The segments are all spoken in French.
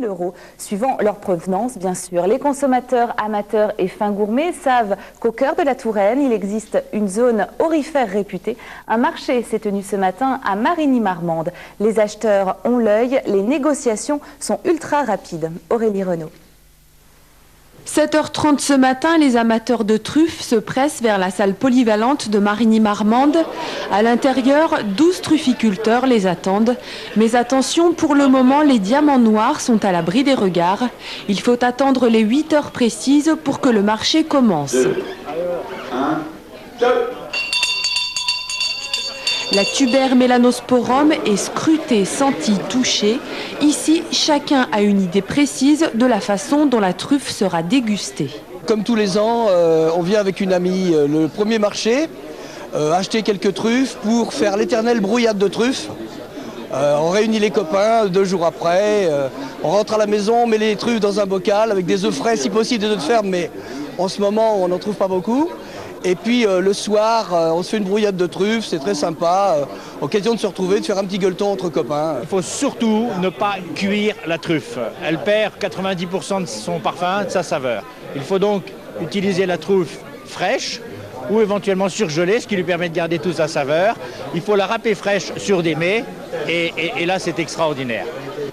000 €, suivant leur provenance bien sûr. Les consommateurs, amateurs et fins gourmets savent qu'au cœur de la Touraine, il existe une zone aurifère réputée. Un marché s'est tenu ce matin à Marigny-Marmande. Les acheteurs ont l'œil, les négociations sont ultra rapides. Aurélie Renaud. 7h30 ce matin, les amateurs de truffes se pressent vers la salle polyvalente de Marigny-Marmande. À l'intérieur, 12 trufficulteurs les attendent. Mais attention, pour le moment, les diamants noirs sont à l'abri des regards. Il faut attendre les 8 heures précises pour que le marché commence. 2, 1, 2. La tuber mélanosporum est scrutée, sentie, touchée. Ici, chacun a une idée précise de la façon dont la truffe sera dégustée. Comme tous les ans, on vient avec une amie le premier marché, acheter quelques truffes pour faire l'éternelle brouillade de truffes. On réunit les copains 2 jours après, on rentre à la maison, on met les truffes dans un bocal avec des œufs frais, si possible des œufs de ferme, mais en ce moment on n'en trouve pas beaucoup. Et puis le soir, on se fait une brouillade de truffes, c'est très sympa, occasion de se retrouver, de faire un petit gueuleton entre copains. Il faut surtout ne pas cuire la truffe. Elle perd 90% de son parfum, de sa saveur. Il faut donc utiliser la truffe fraîche ou éventuellement surgelée, ce qui lui permet de garder toute sa saveur. Il faut la râper fraîche sur des mets et là c'est extraordinaire.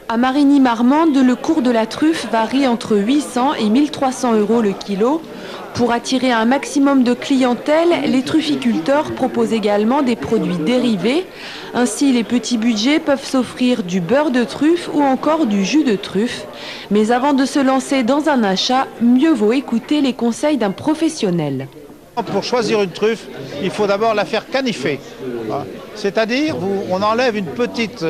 À Marigny-Marmande, le cours de la truffe varie entre 800 et 1300 € le kilo. Pour attirer un maximum de clientèle, les trufficulteurs proposent également des produits dérivés. Ainsi, les petits budgets peuvent s'offrir du beurre de truffe ou encore du jus de truffe. Mais avant de se lancer dans un achat, mieux vaut écouter les conseils d'un professionnel. Pour choisir une truffe, il faut d'abord la faire canifer. C'est-à-dire, on enlève une petite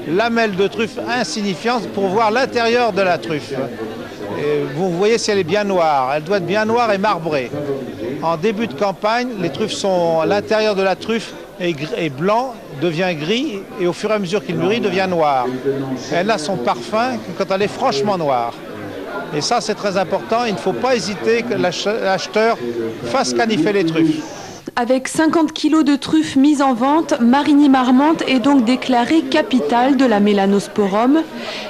lamelle de truffe insignifiante pour voir l'intérieur de la truffe. Et vous voyez si elle est bien noire. Elle doit être bien noire et marbrée. En début de campagne, les truffes sont à l'intérieur de la truffe est blanc, devient gris et au fur et à mesure qu'il mûrit, devient noir. Elle a son parfum quand elle est franchement noire. Et ça, c'est très important. Il ne faut pas hésiter que l'acheteur fasse canifer les truffes. Avec 50 kilos de truffes mises en vente, Marigny-Marmande est donc déclarée capitale de la mélanosporum.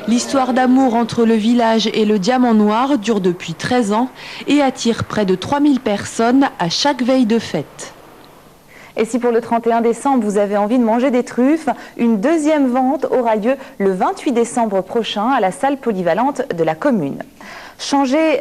L'histoire d'amour entre le village et le diamant noir dure depuis 13 ans et attire près de 3000 personnes à chaque veille de fête. Et si pour le 31 décembre, vous avez envie de manger des truffes, une deuxième vente aura lieu le 28 décembre prochain à la salle polyvalente de la commune. Changez